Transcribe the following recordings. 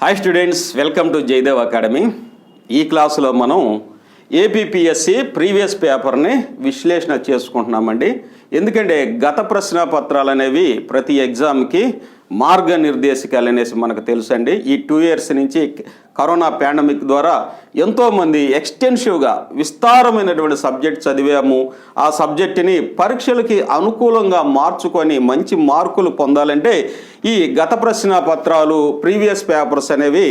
Hi students, welcome to Jayadev academy. ఈ క్లాసులో మనం ఏపీపీఎస్సి ప్రీవియస్ పేపర్ని విశ్లేషణ చేసుకుంటున్నామండి. ఎందుకంటే గత ప్రశ్న పత్రాలు అనేవి ప్రతి ఎగ్జామ్కి మార్గనిర్దేశకాలు అనేసి మనకు తెలుసండి. ఈ 2 years నుంచి కరోనా పాండమిక్ ద్వారా ఎంతోమంది ఎక్స్టెన్సివ్గా విస్తారమైనటువంటి సబ్జెక్ట్ చదివాము. ఆ సబ్జెక్టుని పరీక్షలకి అనుకూలంగా మార్చుకొని మంచి మార్కులు పొందాలంటే ఈ గత ప్రశ్న పత్రాలు ప్రీవియస్ పేపర్స్ అనేవి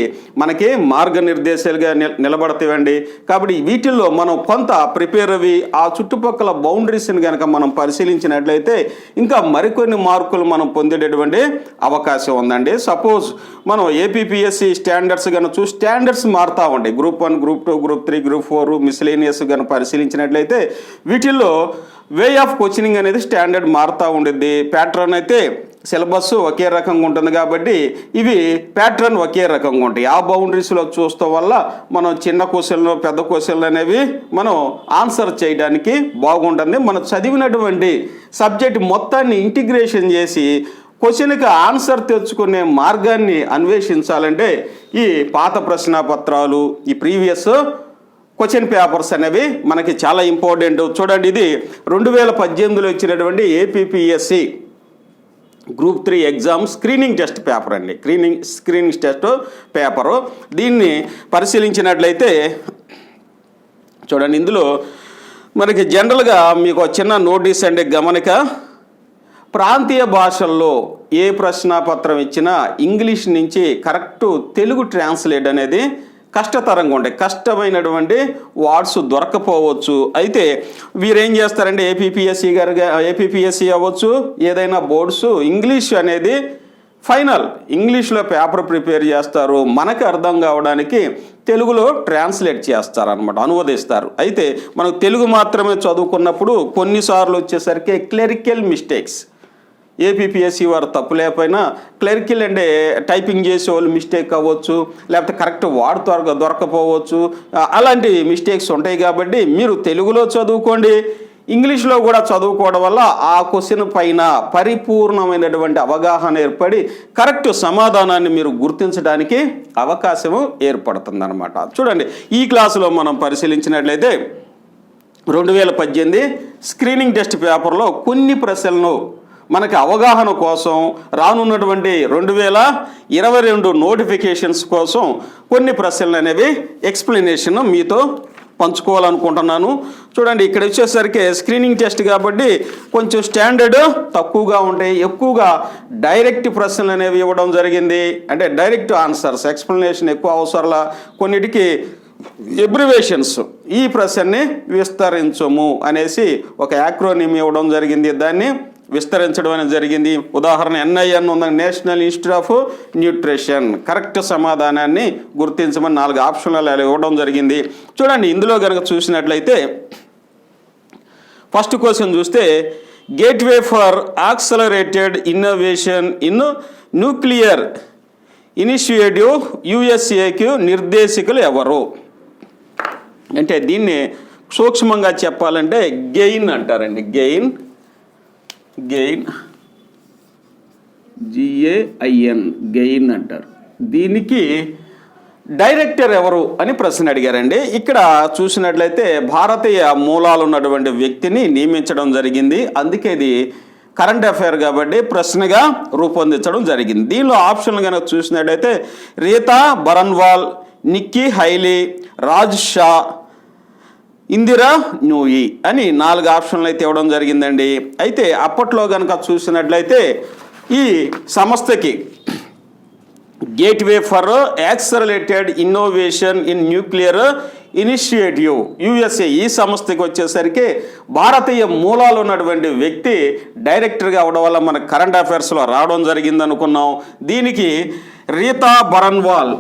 మనకి మార్గనిర్దేశాలుగా నిలబడతాయండి. కాబట్టి వీటిల్లో మనం కొంత ప్రిపేర్ అవి ఆ చుట్టుపక్కల బౌండరీస్ని కనుక మనం పరిశీలించినట్లయితే ఇంకా మరికొన్ని మార్కులు మనం పొందేటటువంటి అవకాశం ఉందండి. సపోజ్ మనం ఏపీపీఎస్సి స్టాండర్డ్స్ కనుక స్టాండర్డ్స్ మారుతూ ఉంటాయి. Group 1, Group 2, Group 3, Group 4 miscellaneous కనుక పరిశీలించినట్లయితే వీటిల్లో వే ఆఫ్ కోచింగ్ అనేది స్టాండర్డ్ మారుతూ ఉండేది. ప్యాటర్న్ అయితే సిలబస్ ఒకే రకంగా ఉంటుంది కాబట్టి ఇవి ప్యాటర్న్ ఒకే రకంగా ఉంటాయి. ఆ బౌండరీస్లో చూస్తాం వల్ల మనం చిన్న క్వశ్చన్లు పెద్ద క్వశ్చన్లు అనేవి మనం ఆన్సర్ చేయడానికి బాగుంటుంది. మనం చదివినటువంటి సబ్జెక్ట్ మొత్తాన్ని ఇంటిగ్రేషన్ చేసి క్వశ్చన్కి ఆన్సర్ తెచ్చుకునే మార్గాన్ని అన్వేషించాలంటే ఈ పాత ప్రశ్నాపత్రాలు ఈ ప్రీవియస్ క్వశ్చన్ పేపర్స్ అనేవి మనకి చాలా ఇంపార్టెంట్. చూడండి, ఇది 2018లో ఇచ్చినటువంటి APPSC Group 3 exam screening test paper అండి. Screening test paper. దీన్ని పరిశీలించినట్లయితే చూడండి, ఇందులో మనకి జనరల్గా మీకు చిన్న నోటీస్ అండి, గమనిక. ప్రాంతీయ భాషల్లో ఏ ప్రశ్నాపత్రం ఇచ్చినా ఇంగ్లీష్ నుంచి కరెక్ట్ తెలుగు ట్రాన్స్లేట్ అనేది కష్టతరంగా ఉంటాయి. కష్టమైనటువంటి వర్డ్స్ దొరకపోవచ్చు. అయితే వీరేం చేస్తారంటే ఏపీపీఎస్సి అవ్వచ్చు, ఏదైనా బోర్డ్స్ ఇంగ్లీష్ అనేది ఫైనల్ ఇంగ్లీష్లో పేపర్ ప్రిపేర్ చేస్తారు. మనకు అర్థం కావడానికి తెలుగులో ట్రాన్స్లేట్ చేస్తారనమాట, అనువదిస్తారు. అయితే మనకు తెలుగు మాత్రమే చదువుకున్నప్పుడు కొన్నిసార్లు వచ్చేసరికి క్లెరికల్ మిస్టేక్స్, ఏపీపీఎస్సి వారు తప్పు లేకపోయినా క్లెరికల్ అంటే టైపింగ్ చేసే వాళ్ళు మిస్టేక్ అవ్వచ్చు, లేకపోతే కరెక్ట్ వార్డ్ దొరకపోవచ్చు. అలాంటి మిస్టేక్స్ ఉంటాయి. కాబట్టి మీరు తెలుగులో చదువుకోండి, ఇంగ్లీష్లో కూడా చదువుకోవడం వల్ల ఆ క్వశ్చన్ పైన పరిపూర్ణమైనటువంటి అవగాహన ఏర్పడి కరెక్ట్ సమాధానాన్ని మీరు గుర్తించడానికి అవకాశం ఏర్పడుతుందన్నమాట. చూడండి, ఈ క్లాసులో మనం పరిశీలించినట్లయితే 2018 స్క్రీనింగ్ టెస్ట్ పేపర్లో కొన్ని ప్రశ్నలను మనకి అవగాహన కోసం రానున్నటువంటి 2022 నోటిఫికేషన్స్ కోసం కొన్ని ప్రశ్నలు అనేవి ఎక్స్ప్లెనేషన్ మీతో పంచుకోవాలనుకుంటున్నాను. చూడండి, ఇక్కడ వచ్చేసరికి స్క్రీనింగ్ టెస్ట్ కాబట్టి కొంచెం స్టాండర్డ్ తక్కువగా ఉంటాయి. ఎక్కువగా డైరెక్ట్ ప్రశ్నలు అనేవి ఇవ్వడం జరిగింది. అంటే డైరెక్ట్ ఆన్సర్స్, ఎక్స్ప్లెనేషన్ ఎక్కువ అవసరంలా. కొన్నిటికి ఎబ్రివేషన్స్, ఈ ప్రశ్నని విస్తరించము అనేసి ఒక యాక్రోనిమ్ ఇవ్వడం జరిగింది, దాన్ని విస్తరించడం అనేది జరిగింది. ఉదాహరణ NIN ఉంది, national institute of nutrition. Correct సమాధానాన్ని గుర్తించమని 4 ఆప్షన్లు ఇవ్వడం జరిగింది. చూడండి, ఇందులో కనుక చూసినట్లయితే ఫస్ట్ క్వశ్చన్ చూస్తే gateway for accelerated innovation in nuclear initiative USAకు నిర్దేశకులు ఎవరు అంటే దీన్ని సూక్ష్మంగా చెప్పాలంటే గెయిన్ అంటారండి. గెయిన్ GAIN గెయిన్ అంటారు. దీనికి డైరెక్టర్ ఎవరు అని ప్రశ్న అడిగారండి. ఇక్కడ చూసినట్లయితే భారతీయ మూలాలు ఉన్నటువంటి వ్యక్తిని నియమించడం జరిగింది. అందుకే ఇది కరెంట్ అఫైర్ కాబట్టి ప్రశ్నగా రూపొందించడం జరిగింది. దీనిలో ఆప్షన్లు కనుక చూసినట్లయితే రీతా బరన్వాల్, నిక్కీ హైలీ, రాజ్ షా, ఇందిరా నూయి అని 4 ఆప్షన్లు అయితే ఇవ్వడం జరిగిందండి. అయితే అప్పట్లో కనుక చూసినట్లయితే ఈ సంస్థకి gateway for accelerated innovation in nuclear initiative USA, ఈ సంస్థకి వచ్చేసరికి భారతీయ మూలాలు ఉన్నటువంటి వ్యక్తి డైరెక్టర్గా అవడం వల్ల మనకు కరెంట్ అఫైర్స్లో రావడం జరిగింది అనుకున్నాం. దీనికి రీతా బరన్వాల్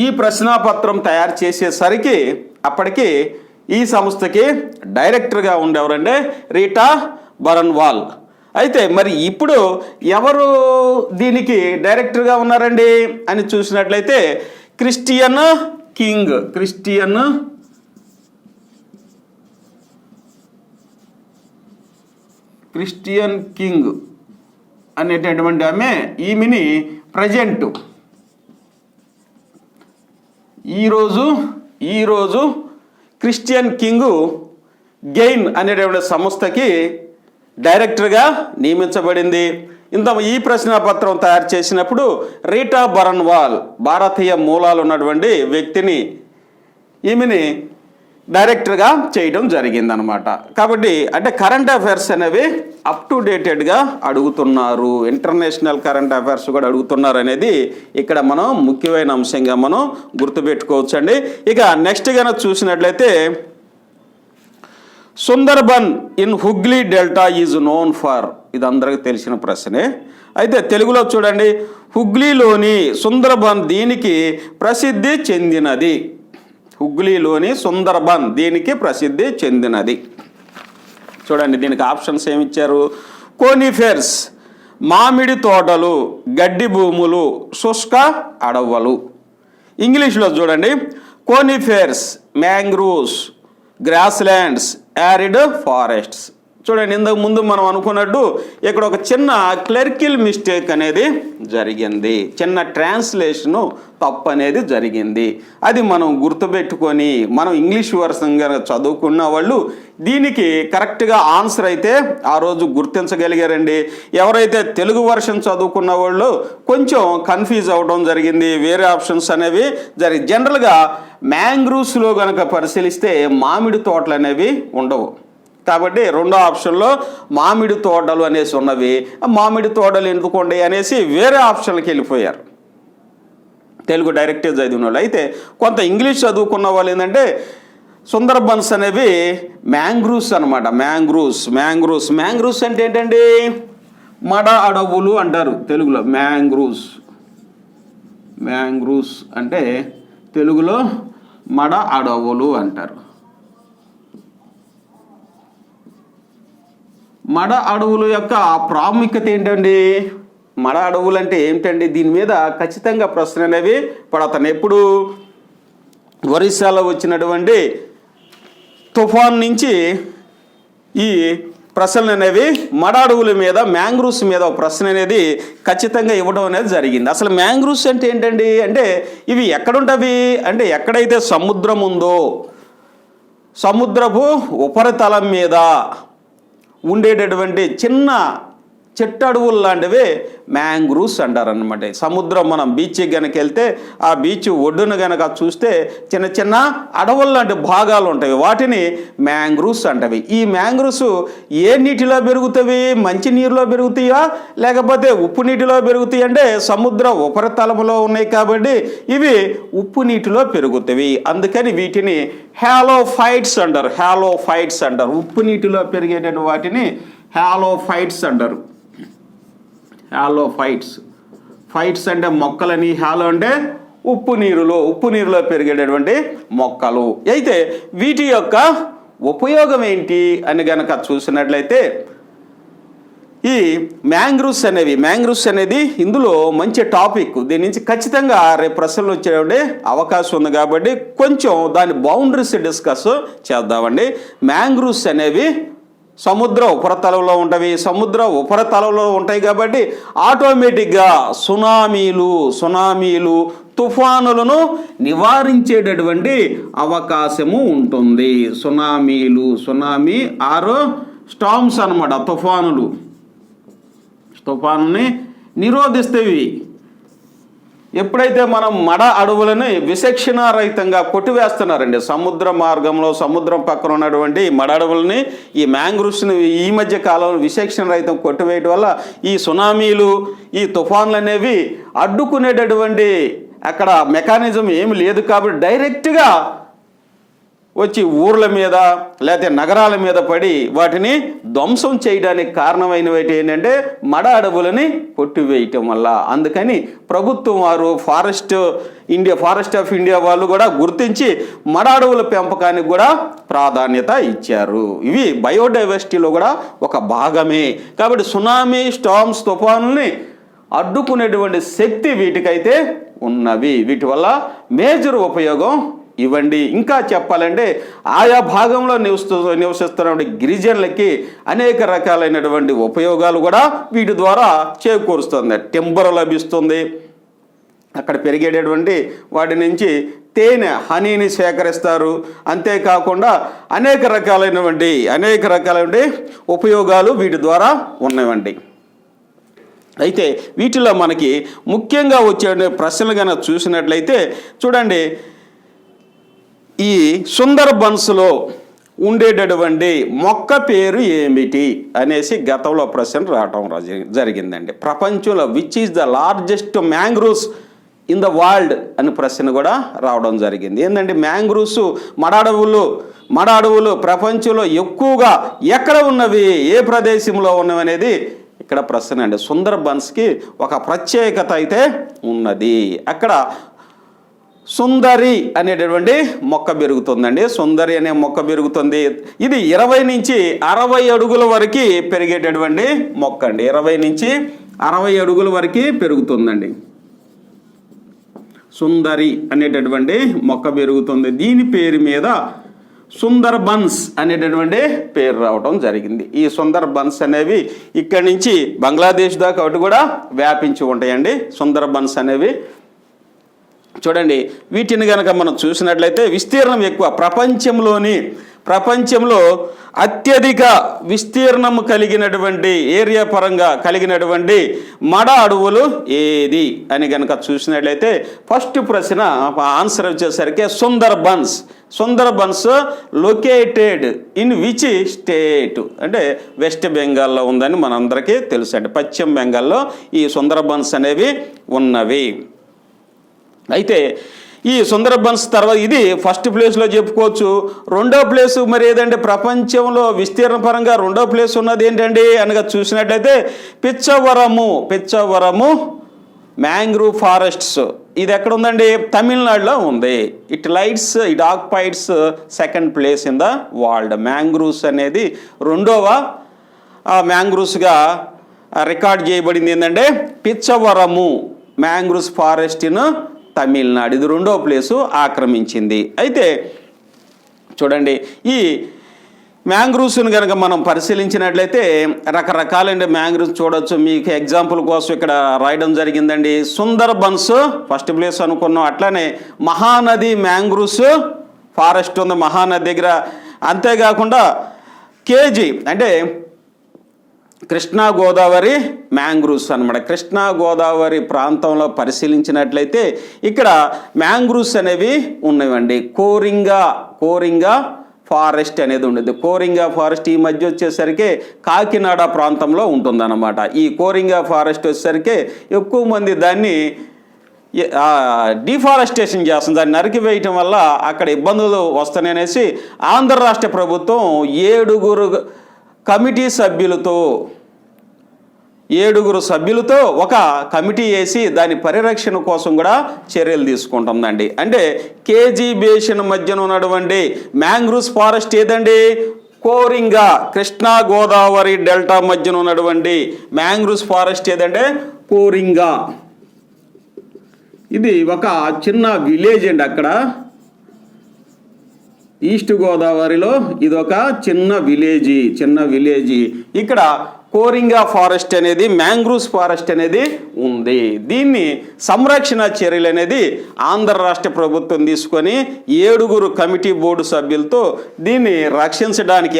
ఈ ప్రశ్నాపత్రం తయారు చేసేసరికి అప్పటికి ఈ సంస్థకి డైరెక్టర్గా ఉండేవారంటే రీటా బరన్వాల్. అయితే మరి ఇప్పుడు ఎవరు దీనికి డైరెక్టర్గా ఉన్నారండి అని చూసినట్లయితే క్రిస్టియన్ క్రిస్టియన్ కింగ్ అనేటటువంటి ఆమె ఈమెని ప్రజెంట్ ఈరోజు క్రిస్టియన్ కింగ్ గెయిన్ అనేటువంటి సంస్థకి డైరెక్టర్గా నియమించబడింది. ఈ ప్రశ్నాపత్రం తయారు చేసినప్పుడు రీటా బరన్వాల్ భారతీయ మూలాలు ఉన్నటువంటి వ్యక్తిని ఈమెని డైరెక్టర్గా చేయడం జరిగిందనమాట. కాబట్టి అంటే కరెంట్ అఫైర్స్ అనేవి అప్ టు డేటెడ్గా అడుగుతున్నారు, ఇంటర్నేషనల్ కరెంట్ అఫైర్స్ కూడా అడుగుతున్నారు అనేది ఇక్కడ మనం ముఖ్యమైన అంశంగా మనం గుర్తుపెట్టుకోవచ్చండి. ఇక నెక్స్ట్ కనుక చూసినట్లయితే Sundarban in Hooghly delta is known for, ఇది అందరికీ తెలిసిన ప్రశ్నే. అయితే తెలుగులో చూడండి, హుగ్లీలోని సుందర్బన్ దీనికి ప్రసిద్ధి చెందినది. హుగ్లీలోని సుందర్బన్ దీనికి ప్రసిద్ధి చెందినది. చూడండి దీనికి ఆప్షన్స్ ఏమిచ్చారు, కోనిఫెర్స్ మామిడి తోటలు, గడ్డి భూములు, శుష్క అడవులు. ఇంగ్లీష్లో చూడండి, కోనిఫెర్స్, మ్యాంగ్రూవ్స్, గ్రాస్ల్యాండ్స్, యారిడ్ ఫారెస్ట్స్. చూడండి ఇంతకు ముందు మనం అనుకున్నట్టు ఇక్కడ ఒక చిన్న క్లెర్కిల్ మిస్టేక్ అనేది జరిగింది, చిన్న ట్రాన్స్లేషను తప్పు అనేది జరిగింది. అది మనం గుర్తుపెట్టుకొని మనం ఇంగ్లీష్ వర్షన్గా చదువుకున్న వాళ్ళు దీనికి కరెక్ట్గా ఆన్సర్ అయితే ఆ రోజు గుర్తించగలిగారండి. ఎవరైతే తెలుగు వర్షన్ చదువుకున్న వాళ్ళు కొంచెం కన్ఫ్యూజ్ అవ్వడం జరిగింది, వేరే ఆప్షన్స్ అనేవి జనరల్గా మ్యాంగ్రూవ్స్లో కనుక పరిశీలిస్తే మామిడి తోటలు అనేవి ఉండవు. కాబట్టి రెండో ఆప్షన్లో మామిడి తోటలు అనేసి ఉన్నవి, మామిడి తోటలు ఎందుకోండి అనేసి వేరే ఆప్షన్కి వెళ్ళిపోయారు తెలుగు డైరెక్ట్గా చదివిన వాళ్ళు. అయితే కొంత ఇంగ్లీష్ చదువుకున్న వాళ్ళు ఏంటంటే సుందర్బన్స్ అనేవి మ్యాంగ్రూవ్స్ అనమాట. మ్యాంగ్రూవ్స్ అంటే ఏంటండి, మడ అడవులు అంటారు తెలుగులో. మ్యాంగ్రూవ్స్ అంటే తెలుగులో మడ అడవులు అంటారు. మడ అడవుల యొక్క ప్రాముఖ్యత ఏంటండి, మడ అడవులు అంటే ఏమిటండి, దీని మీద ఖచ్చితంగా ప్రశ్న అనేవి పడతాను. ఎప్పుడు ఒరిస్సాలో వచ్చినటువంటి తుఫాన్ నుంచి ఈ ప్రశ్నలు అనేవి మడ అడవుల మీద, మ్యాంగ్రూవ్స్ మీద ఒక ప్రశ్న అనేది ఖచ్చితంగా ఇవ్వడం అనేది జరిగింది. అసలు మ్యాంగ్రూవ్స్ అంటే ఏంటండి అంటే ఇవి ఎక్కడుంటవి అంటే ఎక్కడైతే సముద్రం ఉందో సముద్రపు ఉపరితలం మీద ఉండేటటువంటి చిన్న చెట్టడువులు లాంటివి మ్యాంగ్రూవ్స్ అంటారనమాట. సముద్రం మనం బీచ్కి కనుక వెళ్తే ఆ బీచ్ ఒడ్డున కనుక చూస్తే చిన్న చిన్న అడవుల లాంటి భాగాలు ఉంటాయి, వాటిని మ్యాంగ్రూవ్స్ అంటవి. ఈ మ్యాంగ్రూవ్స్ ఏ నీటిలో పెరుగుతాయి, మంచి నీరులో పెరుగుతాయా లేకపోతే ఉప్పు నీటిలో పెరుగుతాయి అంటే సముద్ర ఉపరితలంలో ఉన్నాయి కాబట్టి ఇవి ఉప్పు నీటిలో పెరుగుతాయి. అందుకని వీటిని హ్యాలోఫైట్స్ అంటారు. ఉప్పు నీటిలో పెరిగేటటువంటి వాటిని హ్యాలోఫైట్స్ అంటారు. ఫైట్స్ అంటే మొక్కలని, హ్యాలో అంటే ఉప్పు నీరులో పెరిగేటటువంటి మొక్కలు. అయితే వీటి యొక్క ఉపయోగం ఏంటి అని గనక చూసినట్లయితే ఈ మ్యాంగ్రూవ్స్ అనేది ఇందులో మంచి టాపిక్. దీని నుంచి ఖచ్చితంగా రేపు ప్రశ్నలు వచ్చేటువంటి అవకాశం ఉంది కాబట్టి కొంచెం దాని బౌండరీస్ డిస్కస్ చేద్దామండి. మ్యాంగ్రూవ్స్ అనేవి సముద్ర ఉపరితలంలో ఉంటాయి కాబట్టి ఆటోమేటిక్గా సునామీలు తుఫానులను నివారించేటటువంటి అవకాశము ఉంటుంది. సునామీ ఆరో స్టార్మ్స్ అన్నమాట. తుఫానుని నిరోధిస్తేవి. ఎప్పుడైతే మనం మడ అడవులను విచక్షణారహితంగా కొట్టివేస్తున్నారండి, సముద్రం పక్కన ఉన్నటువంటి మడ అడవులని, ఈ మ్యాంగ్రూవ్స్ని ఈ మధ్య కాలంలో విచక్షణారహితం కొట్టివేయడం వల్ల ఈ సునామీలు, ఈ తుఫాన్లు అనేవి అడ్డుకునేటటువంటి అక్కడ మెకానిజం ఏమి లేదు కాబట్టి డైరెక్ట్గా వచ్చి ఊర్ల మీద లేకపోతే నగరాల మీద పడి వాటిని ధ్వంసం చేయడానికి కారణమైనవి ఏంటంటే మడ అడవులని కొట్టివేయటం వల్ల. అందుకని ప్రభుత్వం వారు ఫారెస్ట్ ఆఫ్ ఇండియా వాళ్ళు కూడా గుర్తించి మడ అడవుల పెంపకానికి కూడా ప్రాధాన్యత ఇచ్చారు. ఇవి బయోడైవర్సిటీలో కూడా ఒక భాగమే. కాబట్టి సునామీ, స్టార్మ్స్, తుఫానుల్ని అడ్డుకునేటువంటి శక్తి వీటికైతే ఉన్నవి. వీటి వల్ల మేజర్ ఉపయోగం ఇవ్వండి. ఇంకా చెప్పాలంటే ఆయా భాగంలో నివసిస్తున్న గిరిజనులకి అనేక రకాలైనటువంటి ఉపయోగాలు కూడా వీటి ద్వారా చేకూరుస్తుంది. టెంబర్ లభిస్తుంది, అక్కడ పెరిగేటటువంటి వాటి నుంచి తేనె హనీని సేకరిస్తారు. అంతేకాకుండా అనేక రకాలైనటువంటి ఉపయోగాలు వీటి ద్వారా ఉన్నవండి. అయితే వీటిలో మనకి ముఖ్యంగా వచ్చే ప్రశ్నలు కనుక చూసినట్లయితే చూడండి, ఈ సుందర్బన్స్లో ఉండేటటువంటి మొక్క పేరు ఏమిటి అనేసి గతంలో ప్రశ్న రావటం జరిగిందండి. ప్రపంచంలో which is the largest mangroves in the world అని ప్రశ్న కూడా రావడం జరిగింది. ఏంటంటే మ్యాంగ్రూవ్స్ మడ అడవులు ప్రపంచంలో ఎక్కువగా ఎక్కడ ఉన్నవి, ఏ ప్రదేశంలో ఉన్నవి అనేది ఇక్కడ ప్రశ్న అండి. సుందర్బన్స్కి ఒక ప్రత్యేకత అయితే ఉన్నది. అక్కడ సుందరి అనేటటువంటి మొక్క పెరుగుతుందండి. సుందరి అనే మొక్క పెరుగుతుంది. ఇది 20 నుంచి 60 అడుగుల వరకు పెరిగేటటువంటి మొక్క అండి. 20 నుంచి 60 అడుగుల వరకు పెరుగుతుందండి. సుందరి అనేటటువంటి మొక్క పెరుగుతుంది. దీని పేరు మీద సుందర్బన్స్ అనేటటువంటి పేరు రావడం జరిగింది. ఈ సుందర్బన్స్ అనేవి ఇక్కడి నుంచి బంగ్లాదేశ్ దాకా ఒకటి కూడా వ్యాపించి ఉంటాయండి. సుందర్బన్స్ అనేవి చూడండి, వీటిని కనుక మనం చూసినట్లయితే విస్తీర్ణం ఎక్కువ. ప్రపంచంలో అత్యధిక విస్తీర్ణం కలిగినటువంటి ఏరియా పరంగా కలిగినటువంటి మడ అడవులు ఏది అని కనుక చూసినట్లయితే ఫస్ట్ ప్రశ్న ఆన్సర్ వచ్చేసరికి Sundarbans located in which state అంటే వెస్ట్ బెంగాల్లో ఉందని మనందరికీ తెలుసు అండి. పశ్చిమ బెంగాల్లో ఈ సుందర్బన్స్ అనేవి ఉన్నవి. అయితే ఈ సుందర్బన్స్ తర్వాత ఇది ఫస్ట్ ప్లేస్లో చెప్పుకోవచ్చు. రెండో ప్లేసు మరి ఏదంటే ప్రపంచంలో విస్తీర్ణ పరంగా రెండో ప్లేస్ ఉన్నది ఏంటండి అనగా చూసినట్లయితే పిచ్చవరము మ్యాంగ్రూవ్ ఫారెస్ట్స్. ఇది ఎక్కడ ఉందండి? తమిళనాడులో ఉంది. It occupies second place in the world. Mangroves అనేది రెండవ మ్యాంగ్రూవ్స్గా రికార్డ్ చేయబడింది. ఏంటంటే Pichavaram mangroves forest in Tamil Nadu. ఇది రెండో ప్లేసు ఆక్రమించింది. అయితే చూడండి, ఈ మ్యాంగ్రూవ్స్ని కనుక మనం పరిశీలించినట్లయితే రకరకాలైన మ్యాంగ్రూవ్స్ చూడవచ్చు. మీకు ఎగ్జాంపుల్ కోసం ఇక్కడ రాయడం జరిగిందండి. సుందర్బన్స్ ఫస్ట్ ప్లేస్ అనుకున్నాం. అట్లానే మహానది మ్యాంగ్రూవ్స్ ఫారెస్ట్ ఉంది మహానది దగ్గర. అంతేకాకుండా కేజీ అంటే కృష్ణా గోదావరి మ్యాంగ్రూవ్స్ అనమాట. కృష్ణా గోదావరి ప్రాంతంలో పరిశీలించినట్లయితే ఇక్కడ మ్యాంగ్రూవ్స్ అనేవి ఉన్నవండి. కోరింగా ఫారెస్ట్ అనేది ఉండేది. కోరింగా ఫారెస్ట్ ఈ మధ్య వచ్చేసరికి కాకినాడ ప్రాంతంలో ఉంటుందన్నమాట. ఈ కోరింగా ఫారెస్ట్ వచ్చేసరికి ఎక్కువ మంది దాన్ని డిఫారెస్టేషన్ చేస్తుంది. దాన్ని నరికివేయటం వల్ల అక్కడ ఇబ్బందులు వస్తాయనేసి ఆంధ్ర రాష్ట్ర ప్రభుత్వం 7 కమిటీ సభ్యులతో ఒక కమిటీ వేసి దాని పరిరక్షణ కోసం కూడా చర్యలు తీసుకుంటుందండి. అంటే కేజీ బేసిన్ మధ్యన ఉన్నటువంటి మ్యాంగ్రూవ్స్ ఫారెస్ట్ ఏదండి? కోరింగా. కృష్ణా గోదావరి డెల్టా మధ్యన ఉన్నటువంటి మ్యాంగ్రూవ్స్ ఫారెస్ట్ ఏదంటే కోరింగా. ఇది ఒక చిన్న విలేజ్ అండి. అక్కడ ఈస్ట్ గోదావరిలో ఇది ఒక చిన్న విలేజీ. ఇక్కడ కోరింగా ఫారెస్ట్ అనేది మ్యాంగ్రూవ్స్ ఫారెస్ట్ అనేది ఉంది. దీన్ని సంరక్షణ చర్యలు అనేది ఆంధ్ర రాష్ట్ర ప్రభుత్వం తీసుకొని 7 కమిటీ బోర్డు సభ్యులతో దీన్ని రక్షించడానికి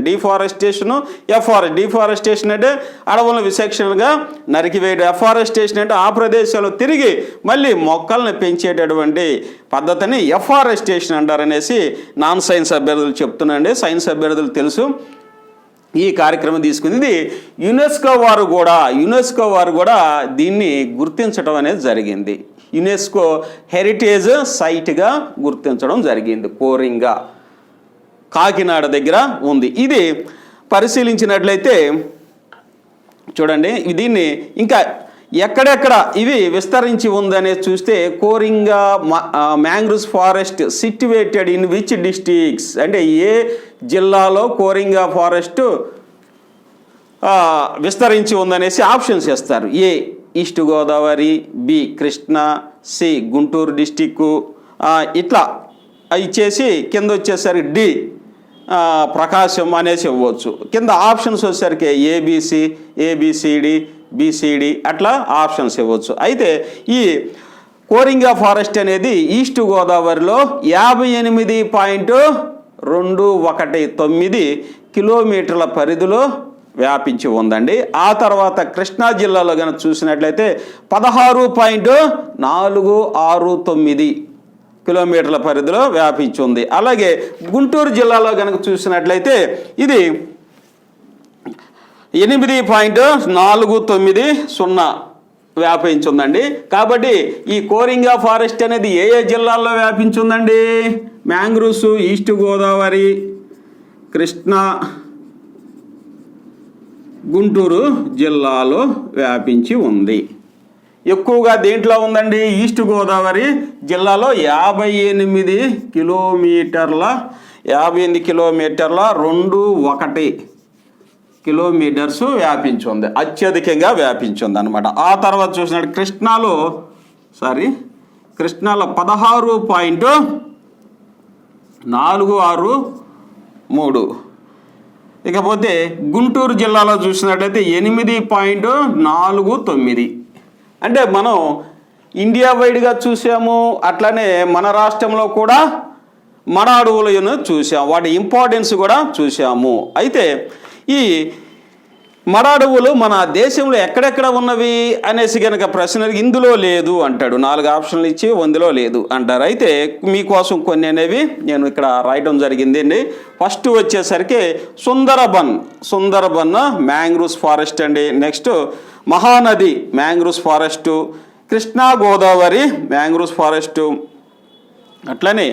డిఫారెస్టేషన్ అంటే అడవులను విచక్షణగా నరికివేయడం. ఎఫారెస్టేషన్ అంటే ఆ ప్రదేశాల్లో తిరిగి మళ్ళీ మొక్కల్ని పెంచేటటువంటి పద్ధతిని ఎఫారెస్టేషన్ అంటారనేసి నాన్ సైన్స్ అభ్యర్థులు చెప్తున్నాండి. సైన్స్ అభ్యర్థులు తెలుసు. ఈ కార్యక్రమం తీసుకుంది. యునెస్కో వారు కూడా దీన్ని గుర్తించడం అనేది జరిగింది. యునెస్కో హెరిటేజ్ సైట్గా గుర్తించడం జరిగింది. కోరింగా కాకినాడ దగ్గర ఉంది. ఇది పరిశీలించినట్లయితే చూడండి, దీన్ని ఇంకా ఎక్కడెక్కడ ఇవి విస్తరించి ఉందనే చూస్తే Coringa mangroves forest situated in which districts అంటే ఏ జిల్లాలో కోరింగా ఫారెస్ట్ విస్తరించి ఉందనేసి ఆప్షన్స్ ఇస్తారు. A east Godavari, B Krishna, C Guntur district, ఇట్లా ఇచ్చేసి కింద వచ్చేసరికి డి ప్రకాశం అనేసి ఇవ్వచ్చు. కింద ఆప్షన్స్ వచ్చేసరికి ఏబిసిడి బిసిడి అట్లా ఆప్షన్స్ ఇవ్వచ్చు. అయితే ఈ కోరింగా ఫారెస్ట్ అనేది ఈస్ట్ గోదావరిలో 58.219 కిలోమీటర్ల పరిధిలో వ్యాపించి ఉందండి. ఆ తర్వాత కృష్ణా జిల్లాలో కనుక చూసినట్లయితే 16.469 కిలోమీటర్ల పరిధిలో వ్యాపించి ఉంది. అలాగే గుంటూరు జిల్లాలో కనుక చూసినట్లయితే ఇది 8.490 వ్యాపించి ఉందండి. కాబట్టి ఈ కోరింగా ఫారెస్ట్ అనేది ఏ జిల్లాల్లో వ్యాపించి ఉందండి? మ్యాంగ్రూవ్స్ ఈస్ట్ గోదావరి, కృష్ణా, గుంటూరు జిల్లాలో వ్యాపించి ఉంది. ఎక్కువగా దేంట్లో ఉందండి? ఈస్ట్ గోదావరి జిల్లాలో 58 కిలోమీటర్ల 21 కిలోమీటర్స్ వ్యాపించి ఉంది, అత్యధికంగా వ్యాపించి ఉంది అనమాట. ఆ తర్వాత చూసినట్టు కృష్ణాలో 16.463. ఇకపోతే గుంటూరు జిల్లాలో చూసినట్లయితే 8.49. అంటే మనం ఇండియా వైడ్గా చూసాము, అట్లనే మన రాష్ట్రంలో కూడా మడ అడవులను చూసాము, వాటి ఇంపార్టెన్స్ కూడా చూసాము. అయితే ఈ మడ అడవులు మన దేశంలో ఎక్కడెక్కడ ఉన్నవి అనేసి కనుక ప్రశ్నలు ఇందులో లేదు అంటాడు. 4 ఆప్షన్లు ఇచ్చి ఇందులో లేదు అంటారు. అయితే మీకోసం కొన్ని అనేవి నేను ఇక్కడ రాయడం జరిగింది అండి. ఫస్ట్ వచ్చేసరికి సుందరబన్ మ్యాంగ్రూవ్స్ ఫారెస్ట్ అండి. Next Mahanadi mangroves forest, Krishna Godavari mangroves forest, అట్లనే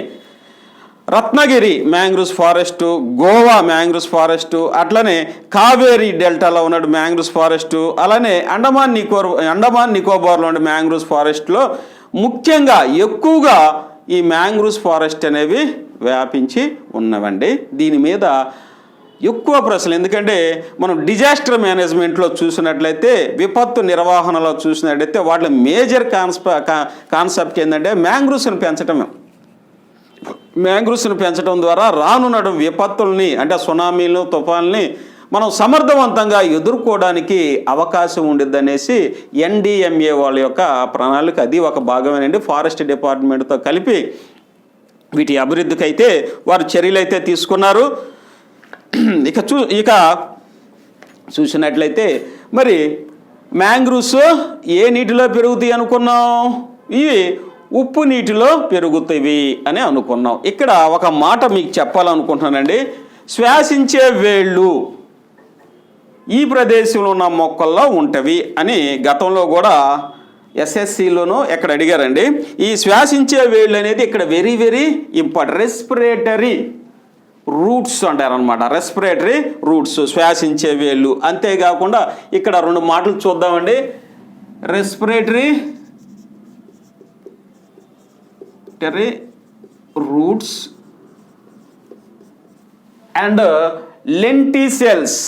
Ratnagiri mangroves forest, Goa mangroves forest, అట్లనే కావేరీ డెల్టాలో ఉన్న మ్యాంగ్రూవ్స్ ఫారెస్టు, అలానే అండమాన్ నికోబార్లో ఉన్న మ్యాంగ్రూవ్స్ ఫారెస్ట్లో ముఖ్యంగా ఎక్కువగా ఈ మ్యాంగ్రూవ్స్ ఫారెస్ట్ అనేవి వ్యాపించి ఉన్నవండి. దీని మీద ఎక్కువ ప్రశ్నలు, ఎందుకంటే మనం డిజాస్టర్ మేనేజ్మెంట్లో చూసినట్లయితే, విపత్తు నిర్వహణలో చూసినట్లయితే వాటిలో మేజర్ కాన్సెప్ట్ ఏంటంటే మ్యాంగ్రూవ్స్ని పెంచడం ద్వారా రానున్న విపత్తుల్ని అంటే సునామీలను, తుఫాన్లని మనం సమర్థవంతంగా ఎదుర్కోవడానికి అవకాశం ఉండిద్ది అనేసి NDMA వాళ్ళ యొక్క ప్రణాళిక. అది ఒక భాగమేనండి. ఫారెస్ట్ డిపార్ట్మెంట్తో కలిపి వీటి అభివృద్ధికి అయితే వారు చర్యలు అయితే తీసుకున్నారు. ఇక చూసినట్లయితే మరి మ్యాంగ్రూవ్స్ ఏ నీటిలో పెరుగుతాయి అనుకున్నాం? ఇవి ఉప్పు నీటిలో పెరుగుతాయి అని అనుకున్నాం. ఇక్కడ ఒక మాట మీకు చెప్పాలనుకుంటున్నానండి. శ్వాసించే వేళ్ళు ఈ ప్రదేశంలో ఉన్న మొక్కల్లో ఉంటవి అని గతంలో కూడా SSCలోనూ ఎక్కడ అడిగారండి. ఈ శ్వాసించే వేళ్ళు అనేది ఇక్కడ very very important. Respiratory roots అంటారనమాట. రెస్పిరేటరీ రూట్స్, శ్వాసించే వేళ్ళు. అంతేకాకుండా ఇక్కడ 2 మాటలు చూద్దామండి. రెస్పిరేటరీ రూట్స్ అండ్ లెంటిసెల్స్